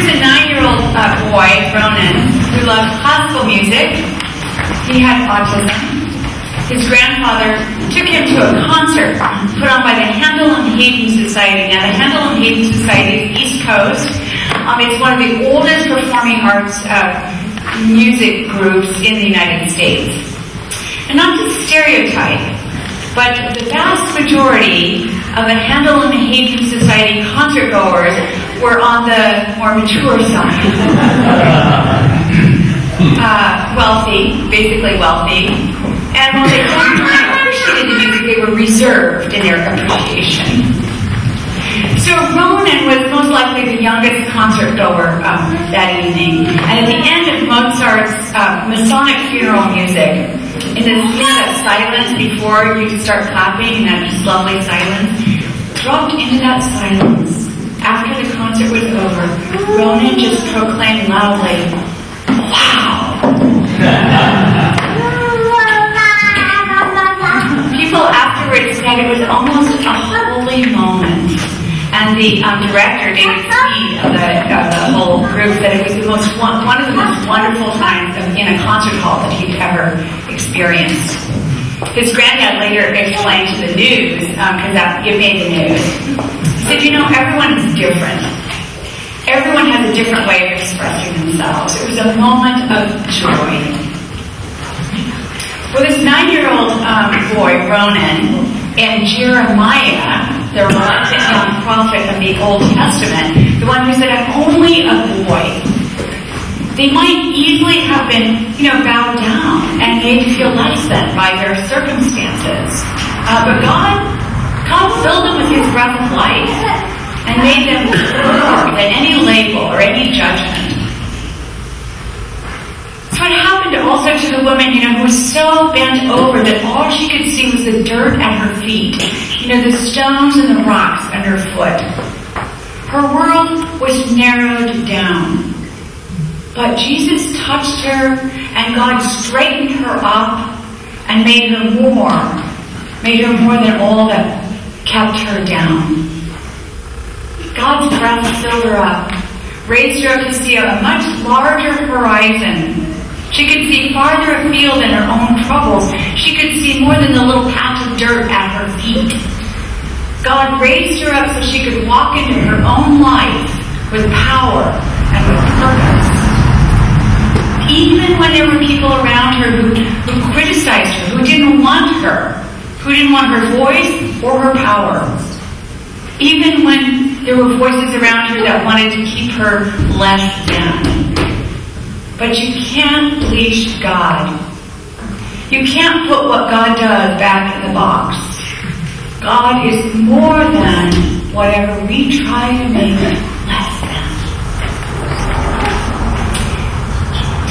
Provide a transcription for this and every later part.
a 9-year-old boy, Ronan, who loved classical music. He had autism. His grandfather took him to a concert put on by the Handel and Haydn Society. Now, the Handel and Haydn Society is East Coast. It's one of the oldest performing arts music groups in the United States. And not to stereotype, but the vast majority of the Handel and Haydn Society concert goers were on the more mature side. Wealthy, basically wealthy. And while they appreciated the music, they were reserved in their appreciation. So Ronan was most likely the youngest concert goer that evening. And at the end of Mozart's Masonic funeral music, in the that silence before you start clapping, and that just lovely silence, dropped into that silence. After the concert was over, Ronan just proclaimed loudly, "Wow!" People afterwards said it was almost a holy moment. And the director, David Speed, of the whole group, said it was one of the most wonderful times in a concert hall that he'd ever experienced. His granddad later explained to the news, because it made the news, he said, everyone is different. Everyone has a different way of expressing themselves. It was a moment of joy. Well, this 9-year-old boy, Ronan, and Jeremiah, the reluctant young prophet of the Old Testament, the one who said, "I'm only a boy," they might easily have been, bowed down and made to feel less than by their circumstances. But God filled them with His breath of life and made them more than any label or any judgment. So it happened also to the woman, who was so bent over that all she could see was the dirt at her feet, the stones and the rocks underfoot. Her world was narrowed down. But Jesus touched her, and God straightened her up and made her more than all that kept her down. God's breath filled her up, raised her up to see a much larger horizon. She could see farther afield than her own troubles. She could see more than the little patch of dirt at her feet. God raised her up so she could walk into her own life with power and with purpose. Even when there were people around her who criticized her, who didn't want her voice or her power. Even when there were voices around her that wanted to keep her less than. But you can't bleach God. You can't put what God does back in the box. God is more than whatever we try to make less than.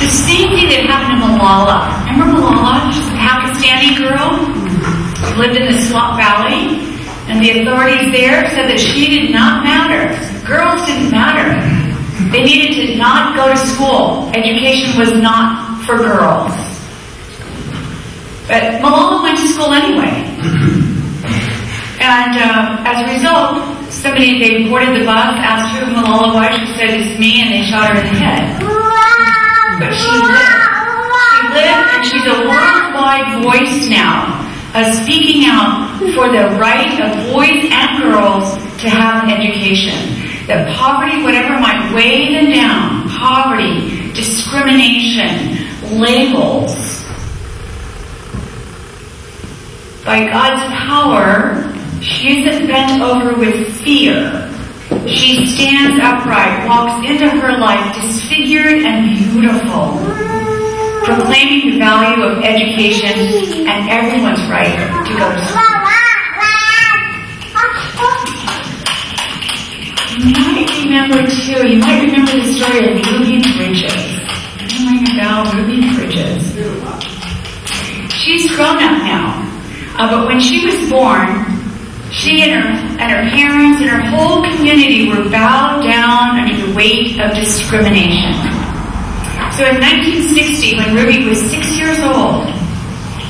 The same thing that happened to Malala. Remember Malala? She's a Pakistani girl who lived in the Swat Valley. And the authorities there said that she did not matter. Girls didn't matter. They needed to not go to school. Education was not for girls. But Malala went to school anyway. And as a result, they boarded the bus, asked who Malala was. She said, "It's me," and they shot her in the head. But she lived. She lived, and she's a worldwide voice now, speaking out for the right of boys and girls to have an education. That poverty, whatever might weigh them down, poverty, discrimination, labels, by God's power, she isn't bent over with fear. She stands upright, walks into her life disfigured and beautiful, proclaiming the value of education and everyone's right to go to school. You might remember the story of Ruby Bridges. Ring a bell, Ruby Bridges. She's grown up now, but when she was born, she and her parents and her whole community were bowed down under the weight of discrimination. So in 1960, when Ruby was 6 years old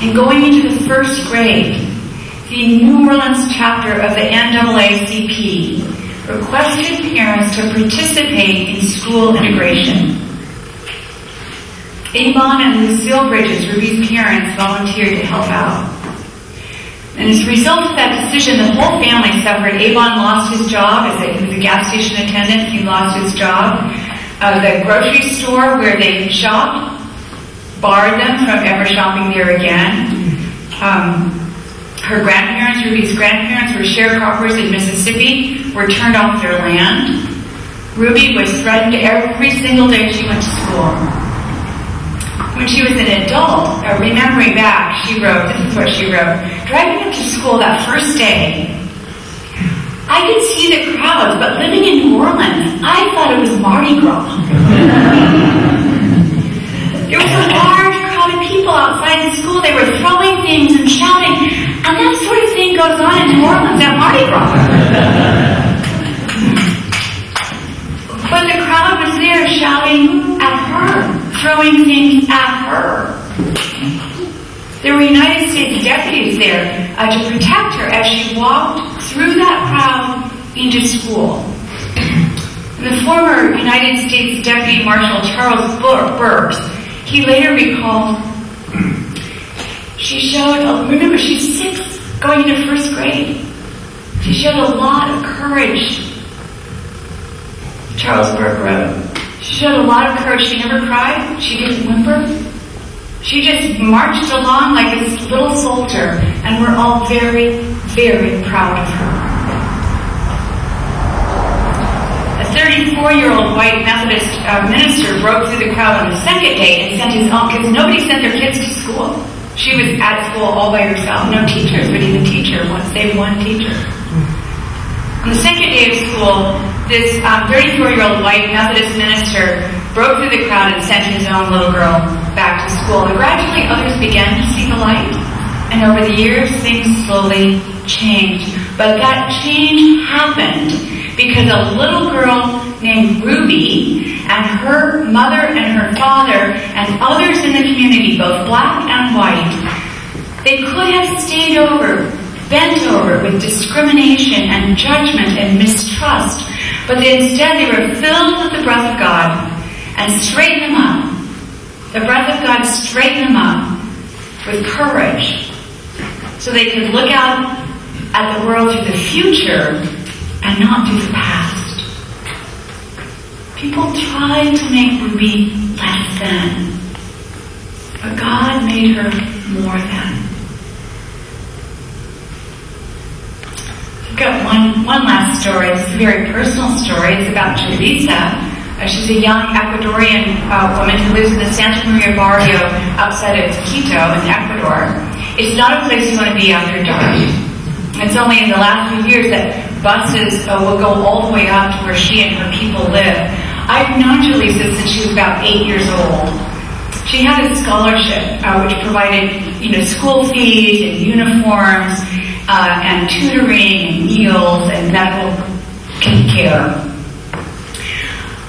and going into the first grade, the New Orleans chapter of the NAACP requested parents to participate in school integration. Avon and Lucille Bridges, Ruby's parents, volunteered to help out. And as a result of that decision, the whole family suffered. Avon lost his job he was a gas station attendant. He lost his job. The grocery store where they shopped barred them from ever shopping there again. Her grandparents, Ruby's grandparents, were sharecroppers in Mississippi, were turned off their land. Ruby was threatened every single day she went to school. When she was an adult, remembering back, she wrote, this is what she wrote, driving up to school that first day, I could see the crowds, but living in New Orleans, I thought it was Mardi Gras. There was a large crowd of people outside the school. They were throwing things and shouting, and that sort of thing goes on in New Orleans at Mardi Gras. But the crowd was there shouting at her, throwing things at her. There were United States deputies there to protect her as she walked through that crowd into school. The former United States Deputy Marshal Charles Burks, he later recalled, remember she's 6, going into 1st grade. She showed a lot of courage. Charles Burke wrote, she showed a lot of courage. She never cried. She didn't whimper. She just marched along like this little soldier, and we're all very, very proud of her. A 34-year-old white Methodist minister broke through the crowd on the second day and sent his own, because nobody sent their kids to school. She was at school all by herself. No teachers would even teach her once they had one teacher. On the second day of school, this 34-year-old white Methodist minister broke through the crowd and sent his own little girl back to school. And gradually others began to see the light. And over the years, things slowly changed. But that change happened because a little girl named Ruby and her mother and her father and others in the community, both black and white, they could have stayed over, bent over with discrimination and judgment and mistrust, but instead they were filled with the breath of God and straightened them up. The breath of God straightened them up with courage so they could look out at the world through the future and not through the past. People tried to make Ruby less than, but God made her more than. I've got one last story. It's a very personal story. It's about Julissa. She's a young Ecuadorian woman who lives in the Santa Maria barrio outside of Quito in Ecuador. It's not a place you want to be after dark. It's only in the last few years that buses will go all the way up to where she and her people live. I've known Julissa since she was about 8 years old. She had a scholarship which provided, school fees and uniforms and tutoring and meals and medical care.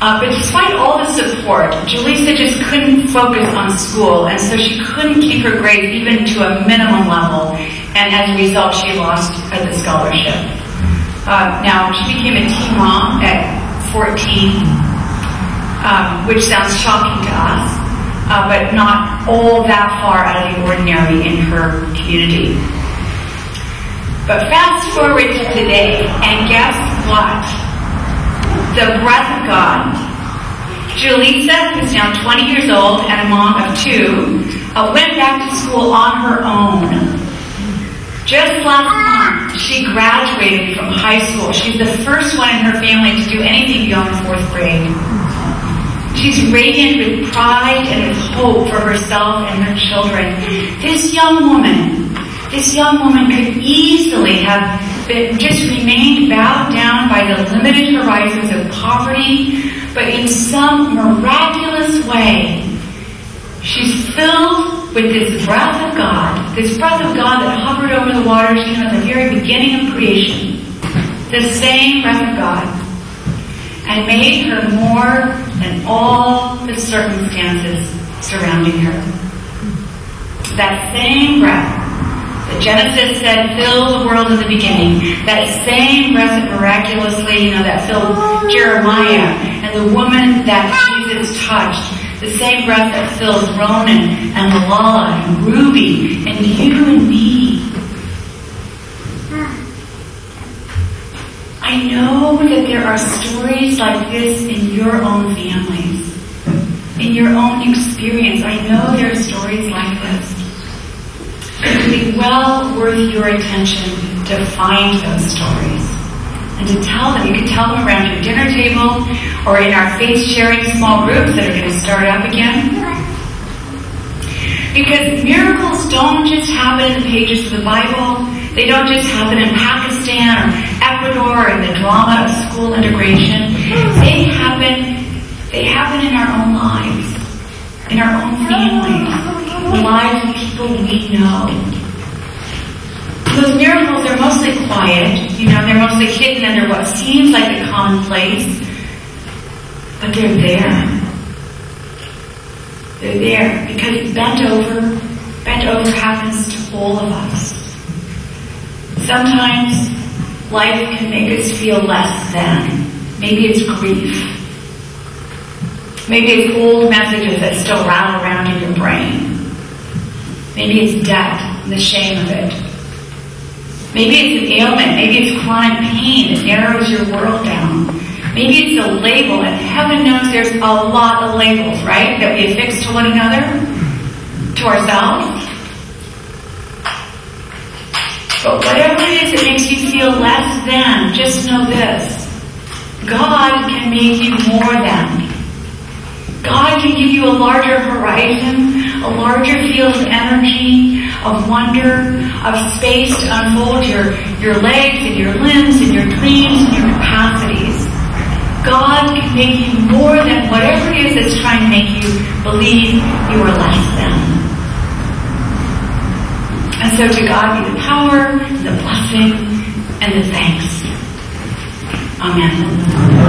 But despite all the support, Julissa just couldn't focus on school, and so she couldn't keep her grades even to a minimum level, and as a result, she lost the scholarship. Now, she became a teen mom at 14, which sounds shocking to us, but not all that far out of the ordinary in her community. But fast forward to today, and guess what? The breath of God. Julissa, who's now 20 years old and a mom of 2, went back to school on her own. Just last month, she graduated from high school. She's the first one in her family to do anything beyond 4th grade. She's radiant with pride and with hope for herself and her children. This young woman could easily have just remained bowed down by the limited horizons of poverty, but in some miraculous way, she's filled with this breath of God that hovered over the waters, at the very beginning of creation, the same breath of God, and made her more than all the circumstances surrounding her. That same breath The Genesis said, fill the world in the beginning. That same breath that miraculously, that filled Jeremiah and the woman that Jesus touched. The same breath that fills Ronan and Malala and Ruby and you and me. I know that there are stories like this in your own families, in your own experience. I know there are stories like this. It would be well worth your attention to find those stories and to tell them. You can tell them around your dinner table or in our faith-sharing small groups that are going to start up again. Because miracles don't just happen in the pages of the Bible. They don't just happen in Pakistan or Ecuador or in the drama of school integration. They happen in our own lives, in our own families, the lives of people we know. Those miracles are mostly quiet, they're mostly hidden under what seems like a commonplace, but they're there. They're there because bent over happens to all of us. Sometimes life can make us feel less than. Maybe it's grief. Maybe it's old messages that still rattle around in your brain. Maybe it's death and the shame of it. Maybe it's an ailment. Maybe it's chronic pain that narrows your world down. Maybe it's a label, and heaven knows there's a lot of labels, right, that we affix to one another, to ourselves. But whatever it is that makes you feel less than, just know this. God can make you more than. God can give you a larger horizon, a larger field of energy, of wonder, of space to unfold your legs and your limbs and your dreams and your capacities. God can make you more than whatever it is that's trying to make you believe you are less than. And so to God be the power, the blessing, and the thanks. Amen.